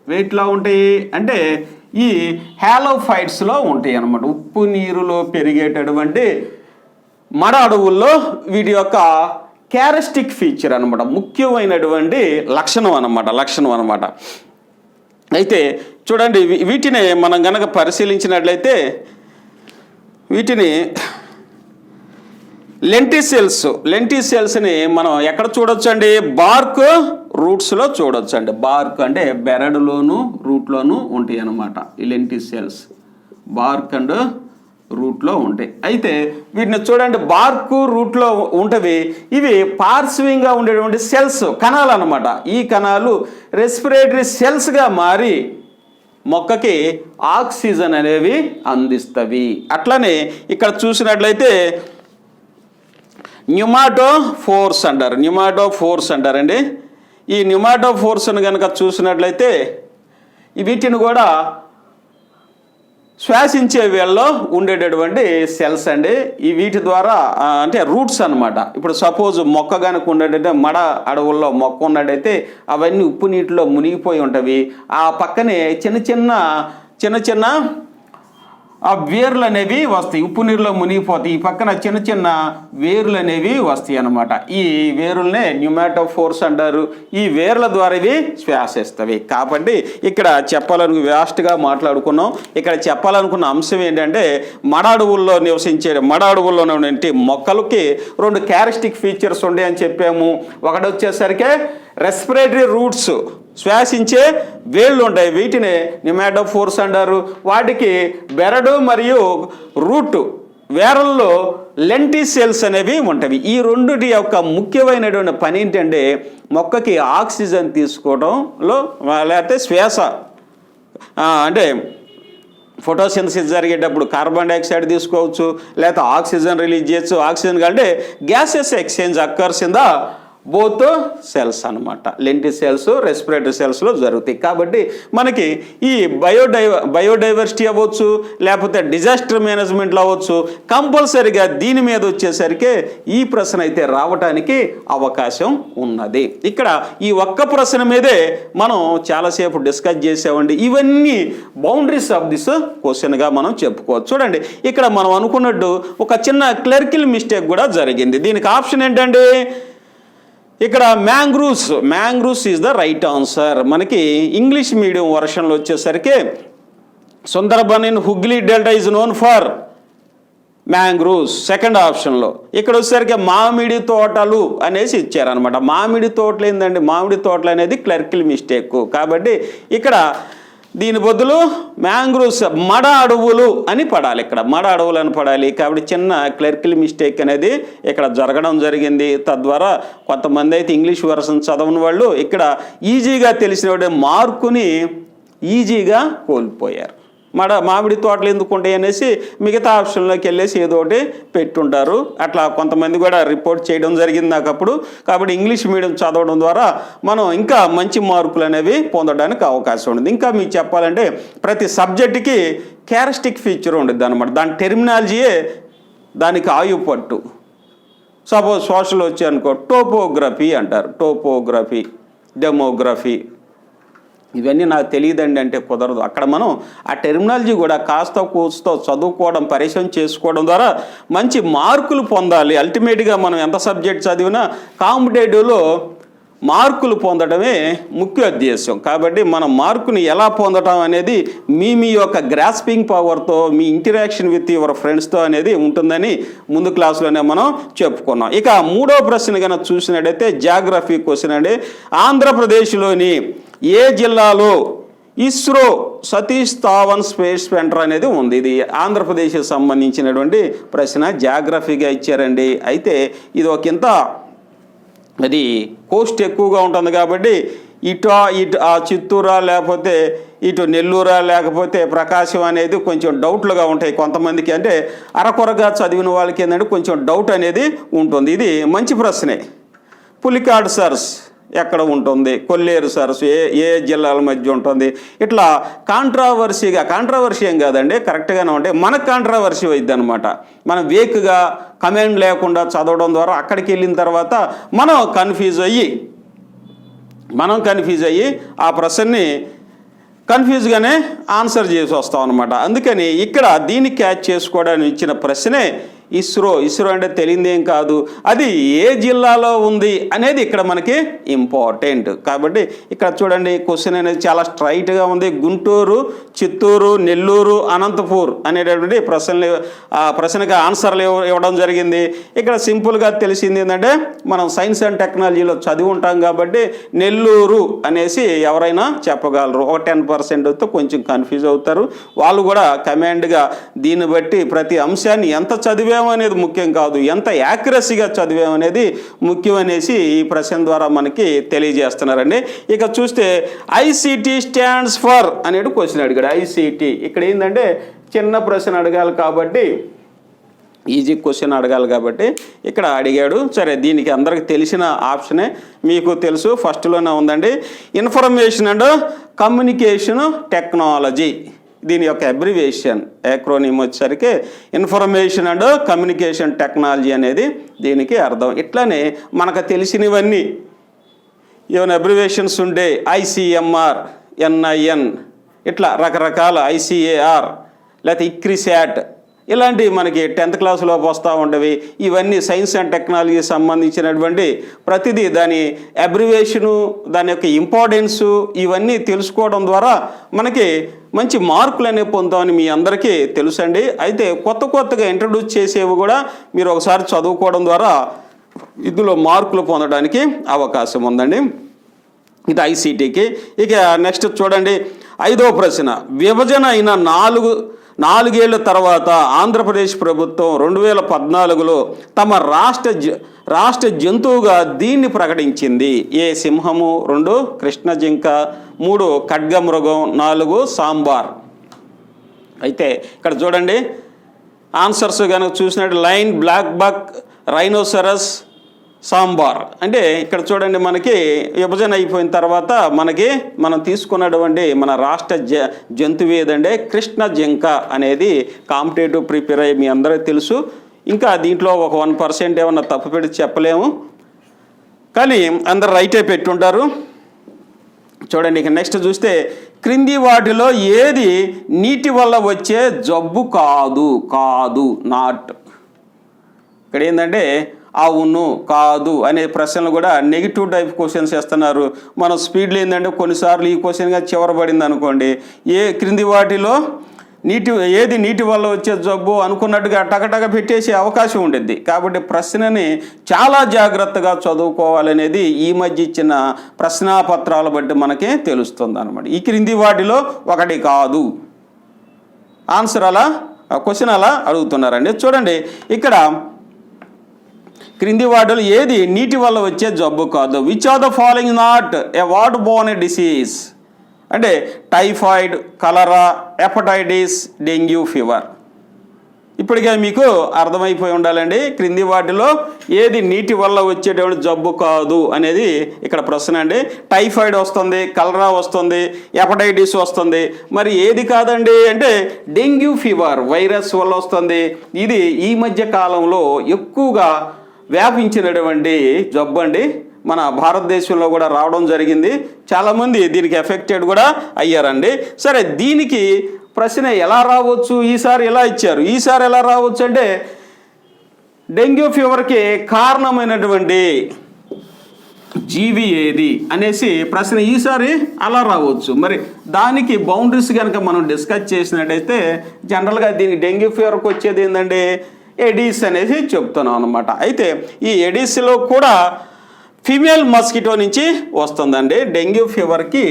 వేటిలో ఉంటాయి అంటే ఈ హాలోఫైట్స్లో ఉంటాయి అన్నమాట. ఉప్పు నీరులో పెరిగేటటువంటి మడ అడవుల్లో వీటి యొక్క క్యారెస్టిక్ ఫీచర్ అనమాట, ముఖ్యమైనటువంటి లక్షణం అనమాట. అయితే చూడండి, వీటిని మనం కనుక పరిశీలించినట్లయితే వీటిని లెంటిసెల్స్ని మనం ఎక్కడ చూడొచ్చండి? బార్క్ రూట్స్లో చూడొచ్చండి. బార్క్ అంటే బెరడులోను రూట్లోను ఉంటాయి అన్నమాట. ఈ లెంటిసెల్స్ బార్క్ అండ్ రూట్లో ఉంటాయి. అయితే వీటిని చూడండి, బార్క్ రూట్లో ఉంటవి. ఇవి పార్శ్వంగా ఉండేటువంటి సెల్స్, కణాలు అన్నమాట. ఈ కణాలు రెస్పిరేటరీ సెల్స్గా మారి మొక్కకి ఆక్సిజన్ అనేవి అందిస్తవి. అట్లనే ఇక్కడ చూసినట్లయితే న్యూమాటోఫోర్స్ అంటారండి. ఈ న్యూమాటోఫోర్స్ని కనుక చూసినట్లయితే వీటిని కూడా శ్వాసించే వేళ్ళలో ఉండేటటువంటి సెల్స్ అండి. ఈ వీటి ద్వారా అంటే రూట్స్ అనమాట. ఇప్పుడు సపోజ్ మొక్క కనుక ఉండేటైతే, మడ అడవుల్లో మొక్క ఉన్నట్టయితే అవన్నీ ఉప్పు నీటిలో మునిగిపోయి ఉంటవి. ఆ పక్కనే చిన్న చిన్న ఆ వేర్లు అనేవి వస్తాయి, ఉప్పు నీరులో మునిగిపోతాయి. ఈ పక్కన చిన్న చిన్న వేర్లు అనేవి వస్తాయి అన్నమాట. ఈ వేరులనే న్యూమాటోఫోర్స్ అంటారు. ఈ వేర్ల ద్వారా ఇవి శ్వాసిస్తవి. కాబట్టి ఇక్కడ వ్యాస్ట్గా మాట్లాడుకున్నాం. ఇక్కడ చెప్పాలనుకున్న అంశం ఏంటంటే మడ అడవుల్లో ఉన్నటువంటి మొక్కలకి 2 క్యారెక్టరిస్టిక్ ఫీచర్స్ ఉండే అని చెప్పాము. ఒకటి వచ్చేసరికి రెస్పిరేటరీ రూట్స్, శ్వాసించే వేళ్ళు ఉంటాయి, వీటిని న్యూమాటోఫోర్స్ అంటారు. వాటికి బెరడు మరియు రూట్ వేరల్లో లెంటిసెల్స్ అనేవి ఉంటాయి. ఈ రెండుటి యొక్క ముఖ్యమైనటువంటి పని ఏంటంటే మొక్కకి ఆక్సిజన్ తీసుకోవడంలో, లేకపోతే శ్వాస అంటే ఫోటోసింథసిస్ జరిగేటప్పుడు కార్బన్ డైఆక్సైడ్ తీసుకోవచ్చు, లేకపోతే ఆక్సిజన్ రిలీజ్ చేయొచ్చు. ఆక్సిజన్ కంటే gases exchange occurs in the both cells అనమాట. లెంటి సెల్స్, రెస్పిరేటరీ సెల్స్లో జరుగుతాయి. కాబట్టి మనకి ఈ బయోడైవర్సిటీ అవ్వచ్చు, లేకపోతే డిజాస్టర్ మేనేజ్మెంట్లో అవ్వచ్చు, కంపల్సరీగా దీని మీద వచ్చేసరికి ఈ ప్రశ్న అయితే రావడానికి అవకాశం ఉన్నది. ఇక్కడ ఈ ఒక్క ప్రశ్న మీదే మనం చాలాసేపు డిస్కస్ చేసామండి. ఇవన్నీ బౌండరీస్ ఆఫ్ దిస్ క్వశ్చన్గా మనం చెప్పుకోవచ్చు. చూడండి, ఇక్కడ మనం అనుకున్నట్టు ఒక చిన్న క్లెరికల్ మిస్టేక్ కూడా జరిగింది. దీనికి ఆప్షన్ ఏంటండి, ఇక్కడ mangroves is the right answer. మనకి ఇంగ్లీష్ మీడియం వర్షన్లో వచ్చేసరికి Sundarban in Hooghly delta is known for mangroves, second ఆప్షన్లో. ఇక్కడ వచ్చేసరికి మామిడి తోటలు అనేసి ఇచ్చారనమాట. మామిడి తోటలు ఏంటండి, మామిడి తోటలు అనేది క్లెరికల్ మిస్టేక్. కాబట్టి ఇక్కడ దీని బదులు మ్యాంగ్రూవ్స్, మడ అడవులు అని పడాలి. ఇక్కడ మడ అడవులు అని పడాలి. కాబట్టి చిన్న క్లెరికల్ మిస్టేక్ అనేది ఇక్కడ జరగడం జరిగింది. తద్వారా కొంతమంది అయితే ఇంగ్లీష్ వర్షన్ చదవని వాళ్ళు ఇక్కడ ఈజీగా తెలిసిన మార్కుని ఈజీగా కోల్పోయారు. మామిడి తోటలు ఎందుకు ఉంటాయి అనేసి మిగతా ఆప్షన్లోకి వెళ్ళేసి ఏదో ఒకటి పెట్టుంటారు. అట్లా కొంతమంది కూడా రిపోర్ట్ చేయడం జరిగింది నాకు అప్పుడు. కాబట్టి ఇంగ్లీష్ మీడియం చదవడం ద్వారా మనం ఇంకా మంచి మార్కులు అనేవి పొందడానికి అవకాశం ఉంటుంది. ఇంకా మీకు చెప్పాలంటే ప్రతి సబ్జెక్టుకి క్యారెక్టరిస్టిక్ ఫీచర్ ఉంటుంది అనమాట. దాని టెర్మినాలజీయే దానికి ఆయువు పట్టు. సపోజ్ సోషల్ వచ్చి అనుకో టోపోగ్రఫీ అంటారు, టోపోగ్రఫీ, డెమోగ్రఫీ. ఇవన్నీ నాకు తెలియదండి అంటే కుదరదు. అక్కడ మనం ఆ టెర్మినాలజీ కూడా కాస్త కూస్తో చదువుకోవడం, పరిచయం చేసుకోవడం ద్వారా మంచి మార్కులు పొందాలి. అల్టిమేట్గా మనం ఎంత సబ్జెక్ట్ చదివినా కాంపిటేటివ్లో మార్కులు పొందడమే ముఖ్య ఉద్దేశం. కాబట్టి మనం మార్కుని ఎలా పొందడం అనేది మీ యొక్క గ్రాస్పింగ్ పవర్తో, మీ ఇంటరాక్షన్ విత్ యువర్ ఫ్రెండ్స్తో అనేది ఉంటుందని ముందు క్లాసులోనే మనం చెప్పుకున్నాం. ఇక మూడో ప్రశ్న కనుక చూసినట్టయితే జాగ్రఫీ క్వశ్చన్ అండి. ఆంధ్రప్రదేశ్లోని ఏ జిల్లాలో ఇస్రో సతీష్ ధావన్ స్పేస్ సెంటర్ అనేది ఉంది? ఇది ఆంధ్రప్రదేశ్కి సంబంధించినటువంటి ప్రశ్న, జాగ్రఫీగా ఇచ్చారండి. అయితే ఇది ఒకంత అది కోస్ట్ ఎక్కువగా ఉంటుంది కాబట్టి ఇటు ఆ చిత్తూరా లేకపోతే ఇటు నెల్లూరా లేకపోతే ప్రకాశం అనేది కొంచెం డౌట్లుగా ఉంటాయి కొంతమందికి. అంటే అరకొరగా చదివిన వాళ్ళకి ఏంటంటే కొంచెం డౌట్ అనేది ఉంటుంది. ఇది మంచి ప్రశ్నే. పులికాడ్ సర్స్ ఎక్కడ ఉంటుంది, కొల్లేరు సరస్సు ఏ జిల్లాల మధ్య ఉంటుంది? ఇట్లా కాంట్రావర్సీ ఏం కాదండి, కరెక్ట్గానే ఉంటాయి. మనకు కాంట్రావర్సీ అవుతుంది అనమాట. మనం వేక్గా కమెంట్ లేకుండా చదవడం ద్వారా అక్కడికి వెళ్ళిన తర్వాత మనం కన్ఫ్యూజ్ అయ్యి ఆ ప్రశ్నని కన్ఫ్యూజ్గానే ఆన్సర్ చేసి వస్తాం అనమాట. అందుకని ఇక్కడ దీన్ని క్యాచ్ చేసుకోవడానికి ఇచ్చిన ప్రశ్నే ఇస్రో అంటే తెలియదేం కాదు, అది ఏ జిల్లాలో ఉంది అనేది ఇక్కడ మనకి ఇంపార్టెంట్. కాబట్టి ఇక్కడ చూడండి క్వశ్చన్ అనేది చాలా స్ట్రైట్గా ఉంది. గుంటూరు, చిత్తూరు, నెల్లూరు, అనంతపూర్ అనేటటువంటి ప్రశ్నకి ఆన్సర్లు ఇవ్వడం జరిగింది. ఇక్కడ సింపుల్గా తెలిసింది ఏంటంటే మనం సైన్స్ అండ్ టెక్నాలజీలో చదివి ఉంటాం కాబట్టి నెల్లూరు అనేసి ఎవరైనా చెప్పగలరు. ఒక 10%తో కొంచెం కన్ఫ్యూజ్ అవుతారు వాళ్ళు కూడా. కమాండ్గా దీన్ని బట్టి ప్రతి అంశాన్ని ఎంత చదివామనేది ముఖ్యం కాదు, ఎంత యాక్యురసీగా చదివామనేది ముఖ్యం అనేసి ఈ ప్రశ్న ద్వారా మనకి తెలియజేస్తున్నారండి. ఇక చూస్తే ఐసిటి స్టాండ్స్ ఫర్ అనేది క్వశ్చన్ అడిగాడు. ఐసిటి ఇక్కడ ఏంటంటే చిన్న ప్రశ్న అడగాలి కాబట్టి, ఈజీ క్వశ్చన్ అడగాలి కాబట్టి ఇక్కడ అడిగాడు. సరే, దీనికి అందరికి తెలిసిన ఆప్షనే, మీకు తెలుసు, ఫస్ట్లోనే ఉందండి. ఇన్ఫర్మేషన్ అండ్ కమ్యూనికేషన్ టెక్నాలజీ, దీని యొక్క అబ్రివేషన్ యాక్రోనిమ్ వచ్చేసరికి ఇన్ఫర్మేషన్ అండ్ కమ్యూనికేషన్ టెక్నాలజీ అనేది దీనికి అర్థం. ఇట్లానే మనకు తెలిసినవన్నీ ఏమైనా అబ్రివేషన్స్ ఉంటే ఐసిఎంఆర్, ఎన్ఐఎన్, ఇట్లా రకరకాల ఐసిఏఆర్, లేకపోతే ఇక్రిశాట్ ఇలాంటివి మనకి 10th క్లాస్లో వస్తూ ఉండేవి. ఇవన్నీ సైన్స్ అండ్ టెక్నాలజీ సంబంధించినటువంటి ప్రతిదీ దాని అబ్రివేషను, దాని యొక్క ఇంపార్టెన్సు ఇవన్నీ తెలుసుకోవడం ద్వారా మనకి మంచి మార్కులు అనేవి పొందామని మీ అందరికీ తెలుసండి. అయితే కొత్తగా ఇంట్రడ్యూస్ చేసేవి కూడా మీరు ఒకసారి చదువుకోవడం ద్వారా ఇందులో మార్కులు పొందడానికి అవకాశం ఉందండి. ఇది ఐసీటీకి. ఇక నెక్స్ట్ చూడండి, 5వ ప్రశ్న. విభజన అయిన 4 ఏళ్ల తర్వాత ఆంధ్రప్రదేశ్ ప్రభుత్వం 2014లో తమ రాష్ట్ర జంతువుగా దీన్ని ప్రకటించింది. ఏ సింహము, 2 కృష్ణ జింక, 3 ఖడ్గమృగం, 4 సాంబార్. అయితే ఇక్కడ చూడండి ఆన్సర్స్ కనుక చూసినట్టు lion, blackbuck, rhinoceros, sambar. అంటే ఇక్కడ చూడండి మనకి విభజన అయిపోయిన తర్వాత మనం తీసుకున్నటువంటి మన రాష్ట్ర జంతువు ఏదంటే కృష్ణ జింక అనేది. కాంపిటేటివ్ ప్రిపేర్ అయ్యి మీ అందరికీ తెలుసు. ఇంకా దీంట్లో ఒక 1% ఏమన్నా తప్పు పెట్టి చెప్పలేము, కానీ అందరు రైటే పెట్టుంటారు. చూడండి ఇక నెక్స్ట్ చూస్తే, క్రింది వాటిలో ఏది నీటి వల్ల వచ్చే జబ్బు కాదు నాట్. ఇక్కడ ఏంటంటే అవును, కాదు అనే ప్రశ్నలు కూడా నెగిటివ్ టైప్ క్వశ్చన్స్ వేస్తున్నారు. మనం స్పీడ్లో ఏంటంటే కొన్నిసార్లు ఈ క్వశ్చన్గా చివరబడింది అనుకోండి, క్రింది వాటిలో ఏది నీటి వల్ల వచ్చే జబ్బు అనుకున్నట్టుగా టకటక పెట్టేసే అవకాశం ఉంటుంది. కాబట్టి ప్రశ్నని చాలా జాగ్రత్తగా చదువుకోవాలనేది ఈ మధ్య ఇచ్చిన ప్రశ్నాపత్రాలు బట్టి మనకి తెలుస్తుంది అనమాట. ఈ క్రింది వాటిలో ఒకటి కాదు. ఆన్సర్ క్వశ్చన్ అలా అడుగుతున్నారండి. చూడండి ఇక్కడ క్రింది వాటిలో ఏది నీటి వల్ల వచ్చే జబ్బు కాదు. Which are the following not a water borne disease? అంటే typhoid, cholera, hepatitis, dengue fever. ఇప్పటికే మీకు అర్థమైపోయి ఉండాలండి. క్రింది వాటిలో ఏది నీటి వల్ల వచ్చేటువంటి జబ్బు కాదు అనేది ఇక్కడ ప్రశ్న అండి. టైఫాయిడ్ వస్తుంది, కలరా వస్తుంది, హెపటైటిస్ వస్తుంది. మరి ఏది కాదండి అంటే డెంగ్యూ ఫీవర్ వైరస్ వల్ల వస్తుంది. ఇది ఈ మధ్య కాలంలో ఎక్కువగా వ్యాపించినటువంటి జబ్బు అండి. మన భారతదేశంలో కూడా రావడం జరిగింది. చాలామంది దీనికి ఎఫెక్టెడ్ కూడా అయ్యారండి. సరే, దీనికి ప్రశ్న ఎలా రావచ్చు? ఈసారి ఎలా ఇచ్చారు? ఈసారి ఎలా రావచ్చు అంటే డెంగ్యూ ఫీవర్కి కారణమైనటువంటి జీవి ఏది అనేసి ప్రశ్న ఈసారి అలా రావచ్చు. మరి దానికి బౌండరీస్ కనుక మనం డిస్కస్ చేసినట్టయితే జనరల్గా దీనికి డెంగ్యూ ఫీవర్కి వచ్చేది ఏంటంటే ఎడిస్ అనేసి చెప్తున్నాం అనమాట. అయితే ఈ ఎడిస్లో కూడా ఫీమేల్ మస్కిటో నుంచి వస్తుందండి. డెంగ్యూ ఫీవర్కి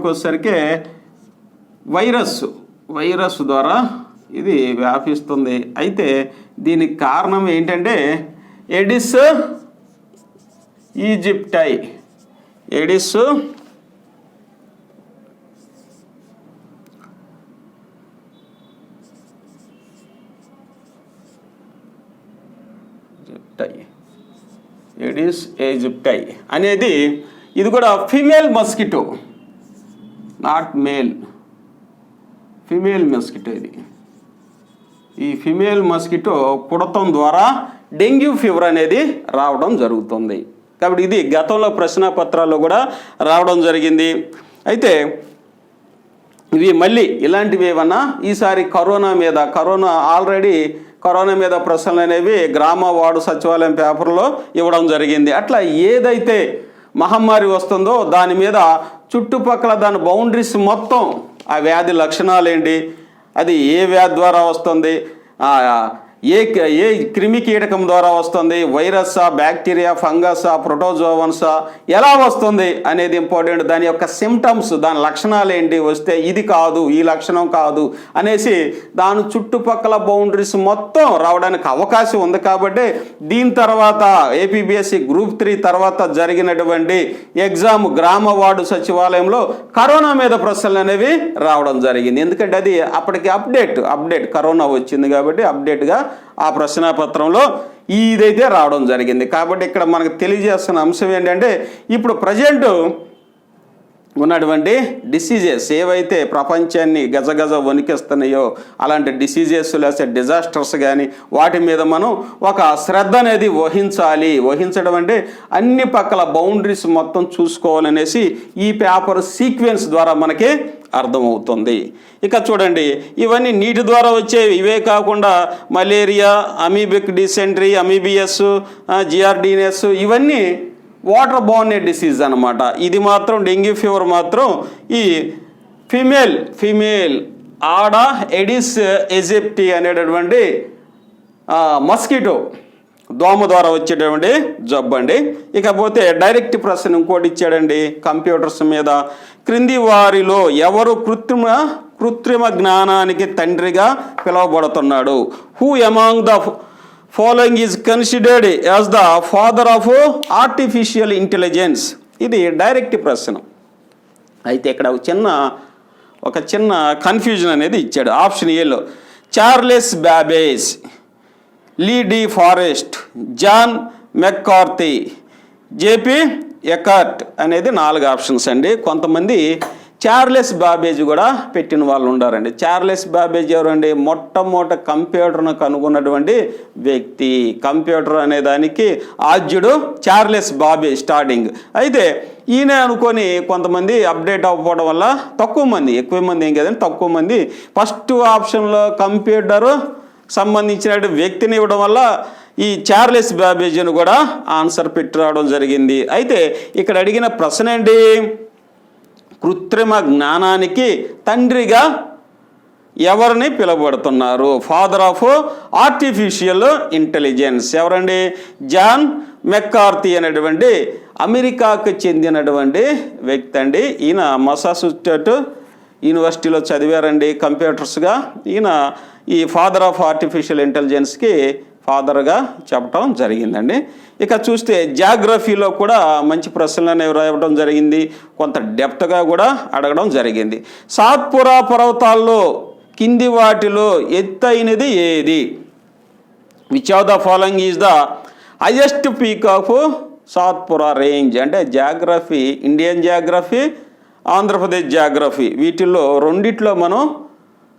వచ్చేసరికి వైరస్ ద్వారా ఇది వ్యాపిస్తుంది. అయితే దీనికి కారణం ఏంటంటే ఎడిస్ ఈజిప్టై. ఎడిస్ ఈజిప్టై అనేది ఇది కూడా female mosquito, not male. Female mosquito ఇది. ఈ ఫీమేల్ మస్కిటో పుడతం ద్వారా డెంగ్యూ ఫీవర్ అనేది రావడం జరుగుతుంది. కాబట్టి ఇది గతంలో ప్రశ్నాపత్రాల్లో కూడా రావడం జరిగింది. అయితే ఇవి మళ్ళీ ఇలాంటివి ఏమన్నా ఈసారి కరోనా మీద ప్రశ్నలు అనేవి గ్రామ వార్డు సచివాలయం పేపర్లో ఇవ్వడం జరిగింది. అట్లా ఏదైతే మహమ్మారి వస్తుందో దాని మీద చుట్టుపక్కల దాని బౌండరీస్ మొత్తం, ఆ వ్యాధి లక్షణాలు ఏంటి, అది ఏ వ్యాధి ద్వారా వస్తుంది, ఏ క్రిమి కీటకం ద్వారా వస్తుంది, వైరస్సా, బ్యాక్టీరియా, ఫంగసా, ప్రోటోజోవన్సా, ఎలా వస్తుంది అనేది ఇంపార్టెంట్. దాని యొక్క సిమ్టమ్స్, దాని లక్షణాలు ఏంటి, వస్తే ఇది కాదు, ఈ లక్షణం కాదు అనేసి దాని చుట్టుపక్కల బౌండరీస్ మొత్తం రావడానికి అవకాశం ఉంది. కాబట్టి దీని తర్వాత ఏపీబీఎస్సీ గ్రూప్ 3 తర్వాత జరిగినటువంటి ఎగ్జామ్ గ్రామ వార్డు సచివాలయంలో కరోనా మీద ప్రశ్నలు అనేవి రావడం జరిగింది. ఎందుకంటే అది అప్పటికి అప్డేట్ కరోనా వచ్చింది కాబట్టి అప్డేట్గా ఆ ప్రశ్నాపత్రంలో ఇదైతే రావడం జరిగింది. కాబట్టి ఇక్కడ మనకు తెలియజేస్తున్న అంశం ఏంటంటే ఇప్పుడు ప్రజెంట్ ఉన్నటువంటి డిసీజెస్ ఏవైతే ప్రపంచాన్ని గజగజ వణికిస్తున్నాయో అలాంటి డిసీజెస్ లేకపోతే డిజాస్టర్స్ కానీ వాటి మీద మనం ఒక శ్రద్ధ అనేది వహించడం అంటే అన్ని పక్కల బౌండరీస్ మొత్తం చూసుకోవాలనేసి ఈ పేపర్ సీక్వెన్స్ ద్వారా మనకి అర్థమవుతుంది. ఇక చూడండి, ఇవన్నీ నీటి ద్వారా వచ్చేవి. ఇవే కాకుండా మలేరియా, అమీబిక్ డిసెంట్రీ, అమీబియస్, జిఆర్డీనెస్ ఇవన్నీ వాటర్ బోర్న్ డిసీజ్ అనమాట. ఇది మాత్రం డెంగ్యూ ఫీవర్ మాత్రం ఈ ఫీమేల్ ఆడా ఎడిస్ ఎజిప్టి అనేటటువంటి మస్కిటో దోమ ద్వారా వచ్చేటటువంటి జబ్బు అండి. ఇకపోతే డైరెక్ట్ ప్రశ్న ఇంకోటి ఇచ్చాడండి కంప్యూటర్స్ మీద. క్రింది వారిలో ఎవరు కృత్రిమ జ్ఞానానికి తండ్రిగా పిలువబడుతున్నాడు? Who among the following is considered as the father of artificial intelligence? ఇది డైరెక్ట్ ప్రశ్న. అయితే ఇక్కడ ఒక చిన్న కన్ఫ్యూజన్ అనేది ఇచ్చాడు. ఆప్షన్ ఏలో Charles Babbage, Lee De Forest, John McCarthy, J P Eckert అనేది 4 ఆప్షన్స్ అండి. కొంతమంది చార్లెస్ బాబేజ్ కూడా పెట్టిన వాళ్ళు ఉండారండి. చార్లెస్ బాబేజ్ ఎవరండి? మొట్టమొదట కంప్యూటర్ను కనుగొన్నటువంటి వ్యక్తి. కంప్యూటర్ అనే దానికి ఆద్యుడు చార్లెస్ బాబేజ్ స్టార్టింగ్. అయితే ఈయన అనుకొని కొంతమంది అప్డేట్ అవ్వకపోవడం వల్ల ఎక్కువ మంది ఏం కదండి, తక్కువ మంది ఫస్ట్ ఆప్షన్లో కంప్యూటర్ సంబంధించిన వ్యక్తిని ఇవ్వడం వల్ల ఈ చార్లెస్ బాబేజ్ను కూడా ఆన్సర్ పెట్టి రావడం జరిగింది. అయితే ఇక్కడ అడిగిన ప్రశ్న ఏంటి? కృత్రిమ జ్ఞానానికి తండ్రిగా ఎవరిని పిలువబడుతున్నారు? ఫాదర్ ఆఫ్ ఆర్టిఫిషియల్ ఇంటెలిజెన్స్ ఎవరండి? జాన్ మెక్కార్థీ అనేటువంటి అమెరికాకు చెందినటువంటి వ్యక్తి అండి. ఈయన మసాచుసెట్స్ యూనివర్సిటీలో చదివారండి కంప్యూటర్స్గా. ఈయన ఈ ఫాదర్ ఆఫ్ ఆర్టిఫిషియల్ ఇంటెలిజెన్స్కి ఫాదర్గా చెప్పడం జరిగిందండి. ఇక చూస్తే జాగ్రఫీలో కూడా మంచి ప్రశ్నలు అనేవి రాయడం జరిగింది, కొంత డెప్త్గా కూడా అడగడం జరిగింది. సాత్పురా పర్వతాల్లో కింది వాటిలో ఎత్తైనది ఏది? Which of the following is the highest peak of Satpura range? అంటే geography, Indian geography, Andhra Pradesh geography వీటిల్లో రెండిట్లో మనం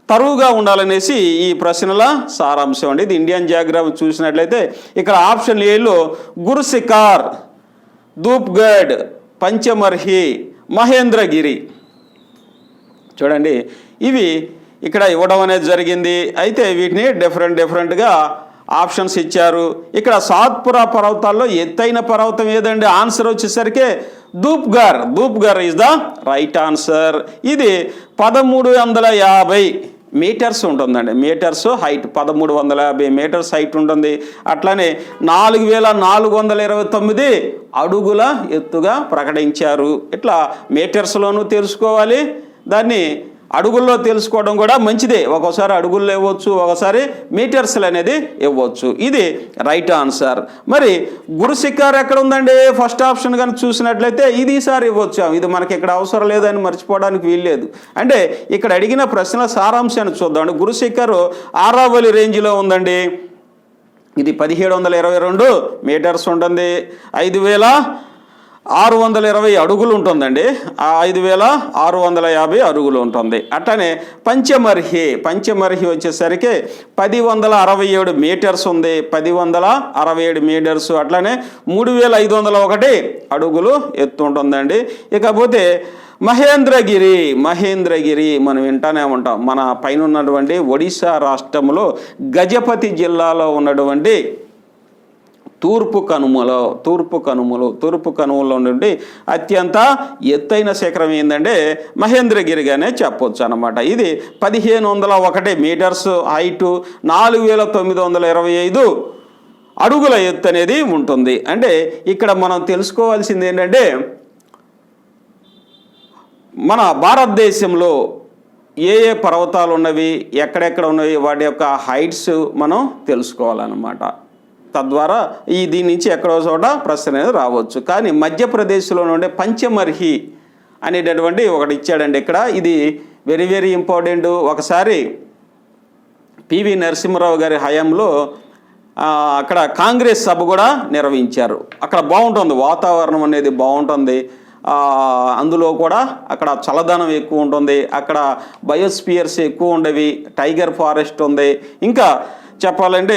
తరువుగా ఉండాలనేసి ఈ ప్రశ్నల సారాంశం అండి. ఇది ఇండియన్ జాగ్రఫీ చూసినట్లయితే ఇక్కడ ఆప్షన్ ఏలో గురుశిఖర్, ధూప్గఢ్, పంచమర్హి, మహేంద్రగిరి చూడండి ఇవి ఇక్కడ ఇవ్వడం అనేది జరిగింది. అయితే వీటిని డిఫరెంట్గా ఆప్షన్స్ ఇచ్చారు. ఇక్కడ సాత్పురా పర్వతాల్లో ఎత్తైన పర్వతం ఏదండి? ఆన్సర్ వచ్చేసరికి ధూప్గఢ్ ఈజ్ ద రైట్ ఆన్సర్. ఇది 1350 మీటర్స్ ఉంటుందండి. మీటర్స్ హైట్ 1350 మీటర్స్ హైట్ ఉంటుంది. అట్లానే 4429 అడుగుల ఎత్తుగా ప్రకటించారు. ఇట్లా మీటర్స్లోనూ తెలుసుకోవాలి, దాన్ని అడుగుల్లో తెలుసుకోవడం కూడా మంచిదే. ఒక్కోసారి అడుగుల్లో ఇవ్వచ్చు, ఒకసారి మీటర్స్లు అనేది ఇవ్వచ్చు. ఇది రైట్ ఆన్సర్. మరి గురుశిఖర్ ఎక్కడ ఉందండి? ఫస్ట్ ఆప్షన్ కానీ చూసినట్లయితే ఇది ఈసారి ఇవ్వచ్చు. ఇది మనకి ఇక్కడ అవసరం లేదని మర్చిపోవడానికి వీల్లేదు. అంటే ఇక్కడ అడిగిన ప్రశ్న సారాంశాన్ని చూద్దాం. గురుశిఖర్ ఆరావళి రేంజ్లో ఉందండి. ఇది 1722 మీటర్స్ ఉంటుంది. 5620 అడుగులు ఉంటుందండి. 5650 అడుగులు ఉంటుంది. అట్లనే పంచమర్హి వచ్చేసరికి 1067 మీటర్స్ ఉంది. 1067 మీటర్స్. అట్లనే 3501 అడుగులు ఎత్తు ఉంటుందండి. ఇకపోతే మహేంద్రగిరి మనం వింటానే ఉంటాం. మన పైన ఉన్నటువంటి ఒడిశా రాష్ట్రంలో గజపతి జిల్లాలో ఉన్నటువంటి తూర్పు కనుమలో నుండి అత్యంత ఎత్తైన శిఖరం ఏంటంటే మహేంద్రగిరిగానే చెప్పొచ్చు అనమాట. ఇది 1501 మీటర్స్ హైటు, 4925 అడుగుల ఎత్తు అనేది ఉంటుంది. అంటే ఇక్కడ మనం తెలుసుకోవాల్సింది ఏంటంటే మన భారతదేశంలో ఏ పర్వతాలు ఉన్నవి, ఎక్కడెక్కడ ఉన్నవి, వాటి యొక్క హైట్స్ మనం తెలుసుకోవాలన్నమాట. తద్వారా దీని నుంచి ఎక్కడో చోట ప్రశ్న అనేది రావచ్చు. కానీ మధ్యప్రదేశ్లో ఉండే పంచమర్హి అనేటటువంటి ఒకటి ఇచ్చాడండి ఇక్కడ. ఇది వెరీ ఇంపార్టెంట్. ఒకసారి పివి నరసింహారావు గారి హయాంలో అక్కడ కాంగ్రెస్ సభ కూడా నిర్వహించారు. అక్కడ బాగుంటుంది, వాతావరణం అనేది బాగుంటుంది. అందులో కూడా అక్కడ చల్లదనం ఎక్కువ ఉంటుంది, అక్కడ బయోస్పియర్స్ ఎక్కువ ఉండేవి, టైగర్ ఫారెస్ట్ ఉంది, ఇంకా చెప్పాలంటే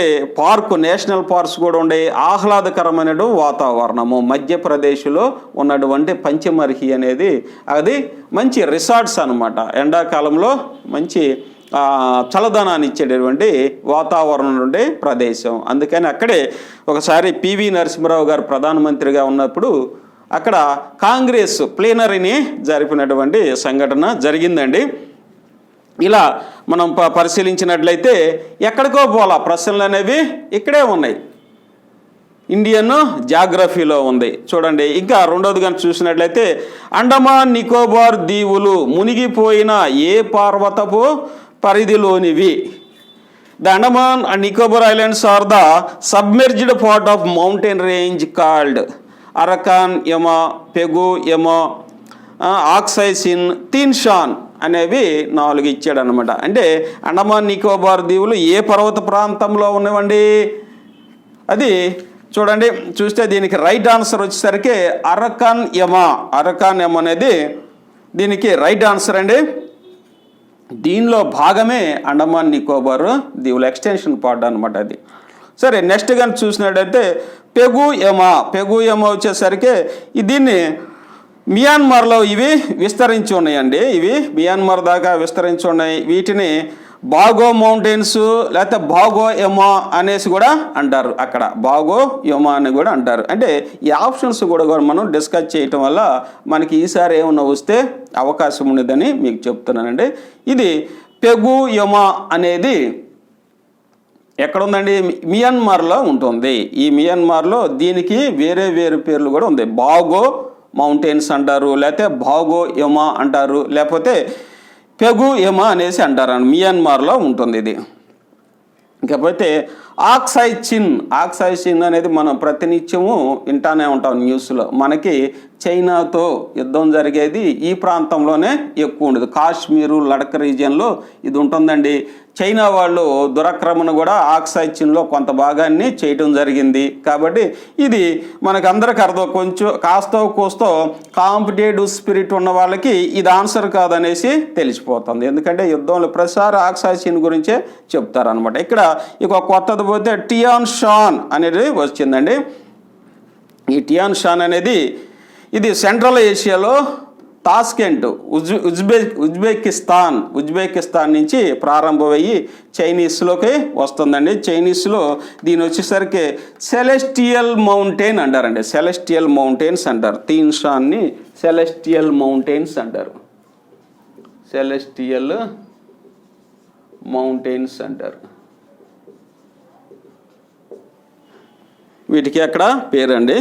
నేషనల్ పార్క్స్ కూడా ఉండే, ఆహ్లాదకరమైన వాతావరణము. మధ్యప్రదేశ్లో ఉన్నటువంటి పంచమర్హి అనేది అది మంచి రిసార్ట్స్ అనమాట. ఎండాకాలంలో మంచి చల్లదనాన్ని ఇచ్చేటటువంటి వాతావరణం ఉండే ప్రదేశం. అందుకని అక్కడే ఒకసారి పివి నరసింహరావు గారు ప్రధానమంత్రిగా ఉన్నప్పుడు అక్కడ కాంగ్రెస్ ప్లీనరీని జరిపినటువంటి సంఘటన జరిగిందండి. ఇలా మనం పరిశీలించినట్లయితే ఎక్కడికో పోలా, ప్రశ్నలు అనేవి ఇక్కడే ఉన్నాయి, ఇండియన్ జాగ్రఫీలో ఉంది చూడండి. ఇంకా రెండోది కనుక చూసినట్లయితే అండమాన్ నికోబార్ దీవులు మునిగిపోయిన ఏ పర్వతపు పరిధిలోనివి? The Andaman and Nicobar islands are the submerged part of mountain range called Arakan Yoma, Pegu Yoma, Aksai Chin, Tian Shan అనేవి 4 ఇచ్చాడు అనమాట. అంటే అండమాన్ నికోబార్ దీవులు ఏ పర్వత ప్రాంతంలో ఉన్నవండి? అది చూడండి, చూస్తే దీనికి రైట్ ఆన్సర్ వచ్చేసరికి అరకాన్ యమా. అరకాన్ యమా అనేది దీనికి రైట్ ఆన్సర్ అండి. దీనిలో భాగమే అండమాన్ నికోబార్ దీవుల ఎక్స్టెన్షన్ పార్ట్ అనమాట అది. సరే, నెక్స్ట్ కానీ చూసినట్టయితే పెగు యమా. పెగు యమా వచ్చేసరికి దీన్ని మియాన్మార్లో ఇవి విస్తరించి ఉన్నాయండి. ఇవి మియాన్మార్ దాకా విస్తరించి ఉన్నాయి. వీటిని బాగో మౌంటైన్స్ లేకపోతే బాగో యమా అనేసి కూడా అంటారు. అక్కడ బాగో యమా అని కూడా అంటారు. అంటే ఈ ఆప్షన్స్ కూడా మనం డిస్కస్ చేయటం వల్ల మనకి ఈసారి ఏమన్నా వస్తే అవకాశం ఉండదని మీకు చెప్తున్నానండి. ఇది పెగు యమా అనేది ఎక్కడుందండి? మియాన్మార్లో ఉంటుంది. ఈ మియాన్మార్లో దీనికి వేరే వేరే పేర్లు కూడా ఉంది. బాగో మౌంటైన్స్ అంటారు, లేకపోతే బాగో యమా అంటారు, లేకపోతే పెగు యమా అనేసి అంటారు. మియాన్మార్లో ఉంటుంది ఇది. ఇకపోతే ఆక్సైచిన్ అనేది మనం ప్రతినిత్యము వింటానే ఉంటాం న్యూస్లో. మనకి చైనాతో యుద్ధం జరిగేది ఈ ప్రాంతంలోనే ఎక్కువ ఉండదు. కాశ్మీరు, లడక్ రీజియన్లో ఇది ఉంటుందండి. చైనా వాళ్ళు దురాక్రమణ కూడా ఆక్సైచిన్లో కొంత భాగాన్ని చేయటం జరిగింది. కాబట్టి ఇది మనకు అందరికి అర్థం, కొంచెం కాస్తో కూస్తో కాంపిటేటివ్ స్పిరిట్ ఉన్న వాళ్ళకి ఇది ఆన్సర్ కాదనేసి తెలిసిపోతుంది. ఎందుకంటే యుద్ధంలో ప్రతిసారి ఆక్సైచిన్ గురించే చెప్తారనమాట. ఇక్కడ ఇక కొత్తది పోతే టియాన్ షాన్ అనేది వచ్చిందండి. ఈ టియాన్ షాన్ అనేది ఇది సెంట్రల్ ఏషియాలో తాష్కెంట్ ఉజ్బెకిస్తాన్ నుంచి ప్రారంభమయ్యి చైనీస్లోకి వస్తుందండి. చైనీస్లో దీని వచ్చేసరికి సెలెస్టియల్ మౌంటైన్ అంటారండి. సెలెస్టియల్ మౌంటైన్స్ అంటారు. తీన్షాన్ని సెలెస్టియల్ మౌంటైన్స్ అంటారు. సెలెస్టియల్ మౌంటైన్స్ అంటారు. వీటికి అక్కడ పేరండి.